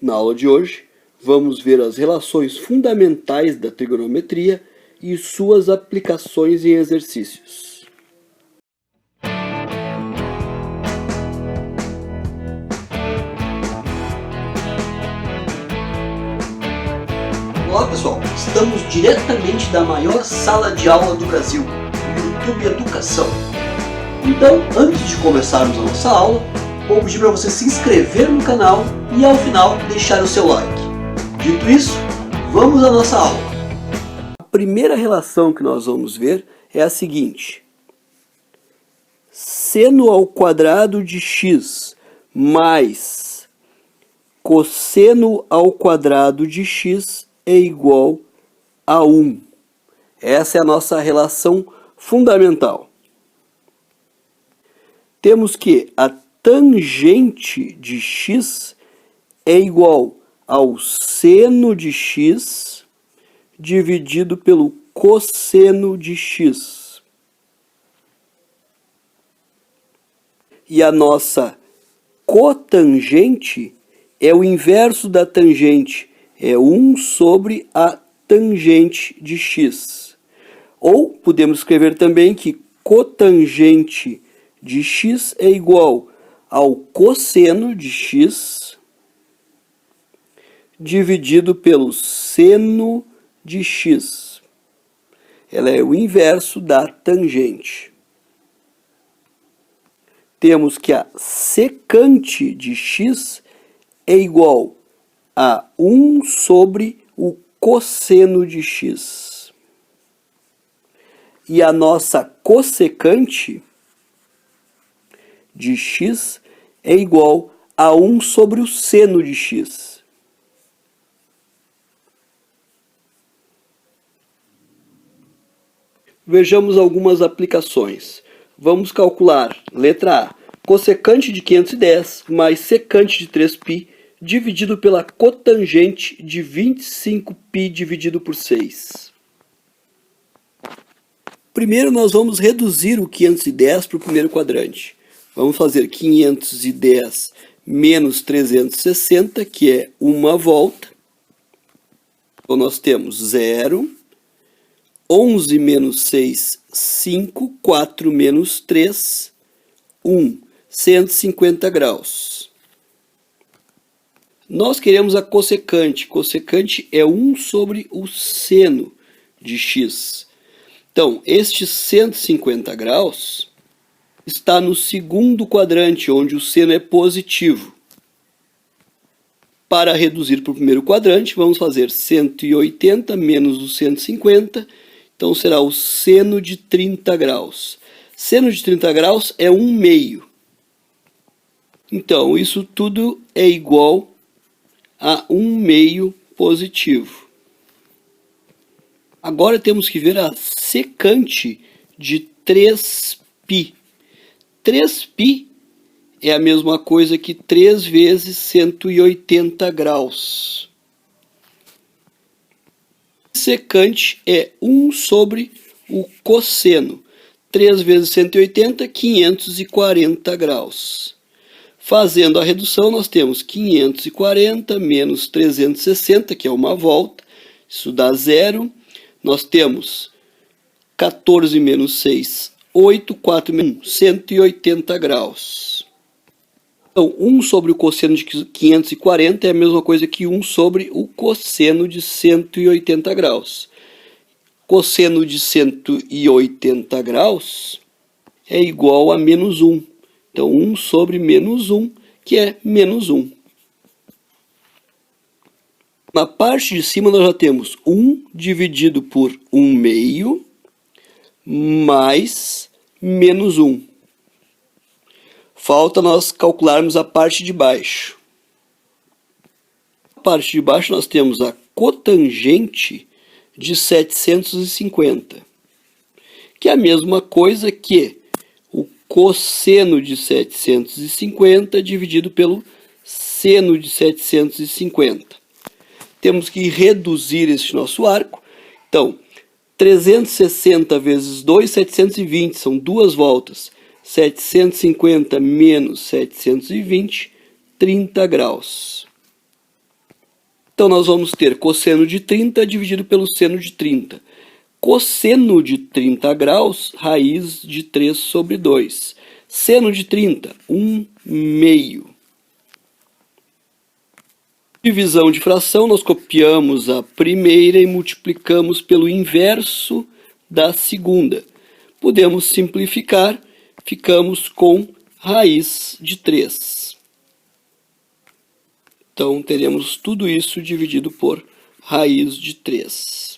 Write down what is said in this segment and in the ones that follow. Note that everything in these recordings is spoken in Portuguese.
Na aula de hoje, vamos ver as relações fundamentais da trigonometria e suas aplicações em exercícios. Olá pessoal, estamos diretamente da maior sala de aula do Brasil, o YouTube Educação. Então, antes de começarmos a nossa aula, vou pedir para você se inscrever no canal e ao final deixar o seu like. Dito isso, vamos à nossa aula. A primeira relação que nós vamos ver é a seguinte: seno ao quadrado de x mais cosseno ao quadrado de x é igual a 1. Essa é a nossa relação fundamental. Temos que a tangente de x é igual ao seno de x dividido pelo cosseno de x. E a nossa cotangente é o inverso da tangente, é 1 sobre a tangente de x. Ou podemos escrever também que cotangente de x é igual ao cosseno de x dividido pelo seno de x. Ela é o inverso da tangente. Temos que a secante de x é igual a 1 sobre o cosseno de x. E a nossa cossecante de x é igual a 1 sobre o seno de x. Vejamos algumas aplicações. Vamos calcular, letra A, cossecante de 510 mais secante de 3π dividido pela cotangente de 25π dividido por 6. Primeiro nós vamos reduzir o 510 para o primeiro quadrante. Vamos fazer 510 menos 360, que é uma volta. Então nós temos 0, 11 menos 6, 5, 4 menos 3, 1, 150 graus. Nós queremos a cossecante. Cossecante é 1 sobre o seno de x. Então, este 150 graus está no segundo quadrante, onde o seno é positivo. Para reduzir para o primeiro quadrante, vamos fazer 180 menos o 150. Então, será o seno de 30 graus. Seno de 30 graus é 1 meio. Então, isso tudo é igual a 1 meio positivo. Agora temos que ver a secante de 3π. 3π é a mesma coisa que 3 vezes 180 graus. Secante é 1 sobre o cosseno. 3 vezes 180, 540 graus. Fazendo a redução, nós temos 540 menos 360, que é uma volta. Isso dá 0. Nós temos 14 menos 6, 8, 4 menos 180 graus. Então, 1 sobre o cosseno de 540 é a mesma coisa que 1 sobre o cosseno de 180 graus. Cosseno de 180 graus é igual a menos 1. Então, 1 sobre menos 1, que é menos 1. Na parte de cima, nós já temos 1 dividido por 1 meio, mais menos 1. Falta nós calcularmos a parte de baixo. Na parte de baixo, nós temos a cotangente de 750, que é a mesma coisa que o cosseno de 750 dividido pelo seno de 750. Temos que reduzir este nosso arco. Então, 360 vezes 2, 720, são duas voltas. 750 menos 720, 30 graus. Então, nós vamos ter cosseno de 30 dividido pelo seno de 30. Cosseno de 30 graus, raiz de 3 sobre 2. Seno de 30, 1/2. Divisão de fração, nós copiamos a primeira e multiplicamos pelo inverso da segunda. Podemos simplificar, ficamos com raiz de 3. Então, teremos tudo isso dividido por raiz de 3.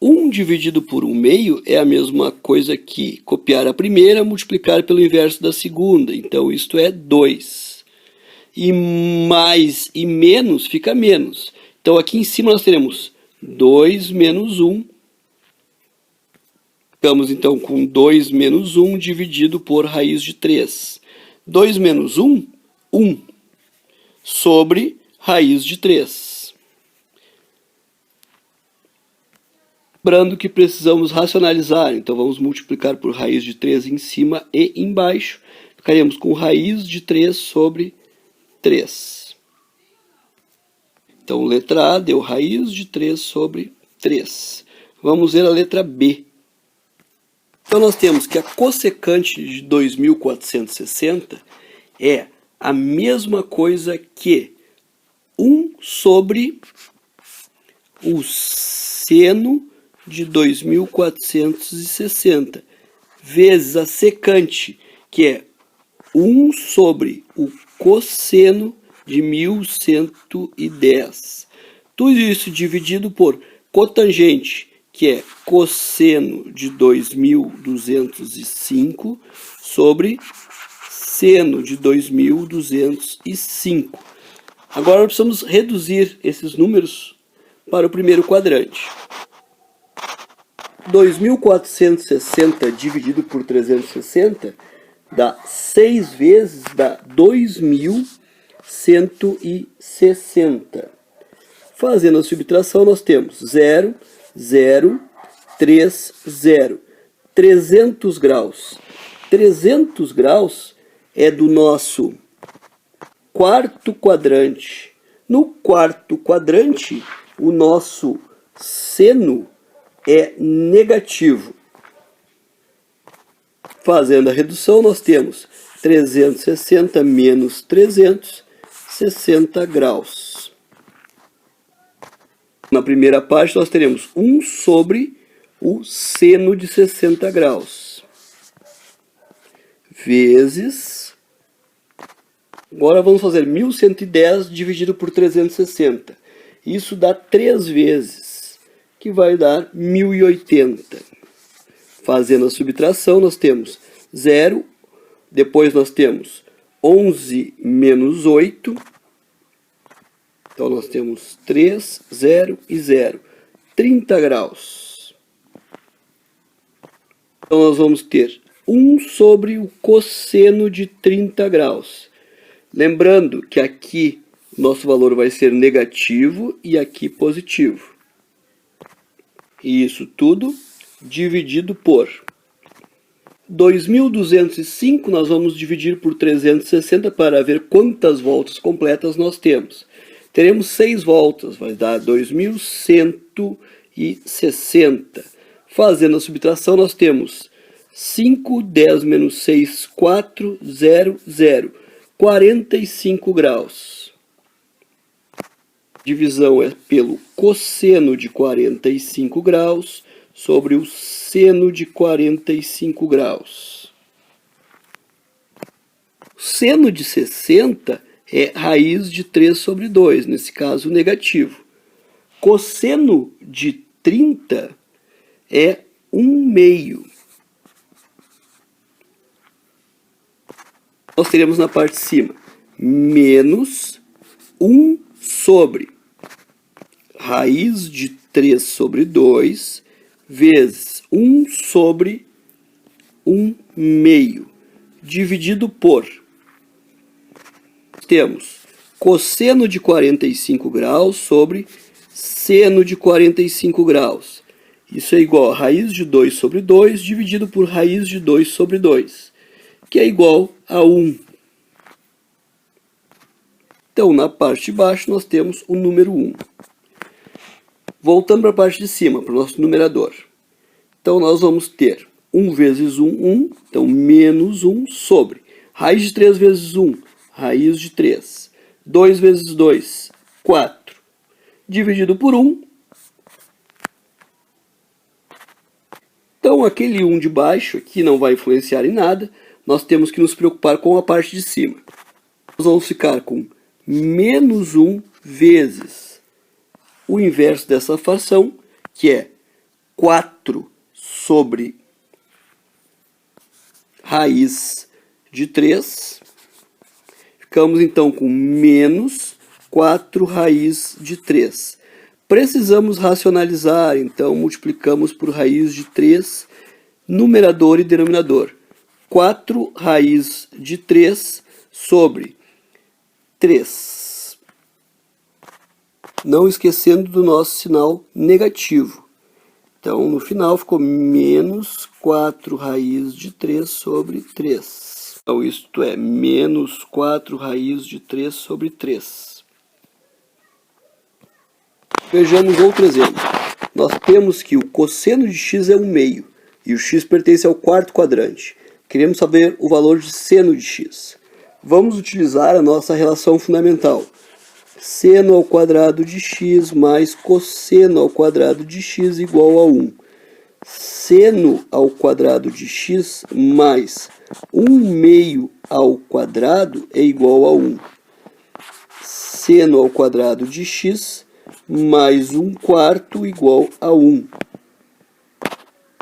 1 dividido por 1/2 é a mesma coisa que copiar a primeira, multiplicar pelo inverso da segunda. Então, isto é 2. E mais e menos fica menos. Então, aqui em cima nós teremos 2 menos 1. Ficamos, então, com 2 menos 1 dividido por raiz de 3. 2 menos 1, 1, sobre raiz de 3. Lembrando que precisamos racionalizar, então vamos multiplicar por raiz de 3 em cima e embaixo. Ficaremos com raiz de 3 sobre 3. Então, letra A deu raiz de 3 sobre 3. Vamos ver a letra B. Então, nós temos que a cossecante de 2460 é a mesma coisa que 1 sobre o seno de 2460 vezes a secante, que é 1 sobre o cosseno de 1110. Tudo isso dividido por cotangente, que é cosseno de 2205 sobre seno de 2205. Agora precisamos reduzir esses números para o primeiro quadrante. 2460 dividido por 360 dá 6 vezes, dá 2160. Fazendo a subtração, nós temos 0, 0, 3, 0. 300 graus. 300 graus é do nosso quarto quadrante. No quarto quadrante, o nosso seno é negativo. Fazendo a redução, nós temos 360 menos 300, 60 graus. Na primeira parte, nós teremos 1 sobre o seno de 60 graus. Vezes... Agora vamos fazer 1110 dividido por 360. Isso dá 3 vezes, que vai dar 1080. Fazendo a subtração, nós temos 0, depois nós temos 11 menos 8, então nós temos 3, 0 e 0, 30 graus. Então nós vamos ter 1 sobre o cosseno de 30 graus. Lembrando que aqui nosso valor vai ser negativo e aqui positivo. E isso tudo dividido por 2205, nós vamos dividir por 360 para ver quantas voltas completas nós temos. Teremos 6 voltas, vai dar 2160. Fazendo a subtração, nós temos 5, 10 menos 6, 4, 0, 0. 45 graus. Divisão é pelo cosseno de 45 graus sobre o seno de 45 graus. O seno de 60 é raiz de 3 sobre 2, nesse caso negativo. Cosseno de 30 é 1/2. Nós teremos na parte de cima menos 1 sobre raiz de 3 sobre 2 vezes 1 sobre 1/2 dividido por, temos cosseno de 45 graus sobre seno de 45 graus. Isso é igual a raiz de 2 sobre 2 dividido por raiz de 2 sobre 2. Que é igual a 1. Então, na parte de baixo, nós temos o número 1. Voltando para a parte de cima, para o nosso numerador. Então, nós vamos ter 1 vezes 1, 1. Então, menos 1 sobre. Raiz de 3 vezes 1, raiz de 3. 2 vezes 2, 4. Dividido por 1. Então, aquele 1 de baixo aqui não vai influenciar em nada. Nós temos que nos preocupar com a parte de cima. Nós vamos ficar com menos 1 vezes o inverso dessa fração, que é 4 sobre raiz de 3. Ficamos então com menos 4 raiz de 3. Precisamos racionalizar, então multiplicamos por raiz de 3, numerador e denominador. 4 raiz de 3 sobre 3. Não esquecendo do nosso sinal negativo. Então, no final ficou menos 4 raiz de 3 sobre 3. Então, isto é menos 4 raiz de 3 sobre 3. Vejamos outro exemplo. Nós temos que o cosseno de x é 1/2 e o x pertence ao quarto quadrante. Queremos saber o valor de seno de x. Vamos utilizar a nossa relação fundamental. Seno ao quadrado de x mais cosseno ao quadrado de x igual a 1. Seno ao quadrado de x mais 1/2 ao quadrado é igual a 1. Seno ao quadrado de x mais 1/4 igual a 1.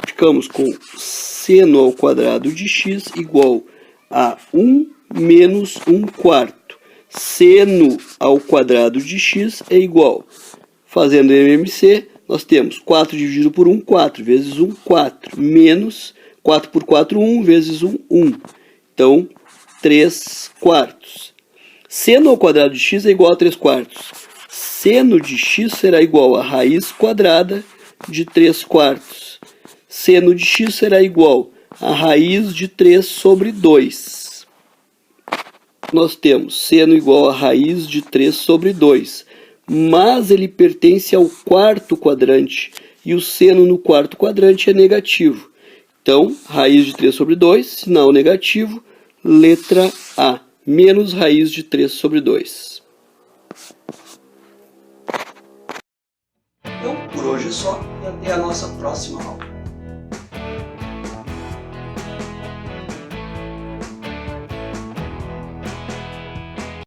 Ficamos com seno ao quadrado de x igual a 1 menos 1/4. Seno ao quadrado de x é igual. Fazendo MMC, nós temos 4 dividido por 1, 4, vezes 1, 4, menos 4 por 4, 1, vezes 1, 1. Então, 3/4. Seno ao quadrado de x é igual a 3/4. Seno de x será igual a raiz quadrada de 3/4. Seno de x será igual a raiz de 3 sobre 2. Nós temos seno igual a raiz de 3 sobre 2. Mas ele pertence ao quarto quadrante. E o seno no quarto quadrante é negativo. Então, raiz de 3 sobre 2, sinal negativo, letra A. Menos raiz de 3 sobre 2. Então, por hoje é só e até a nossa próxima aula.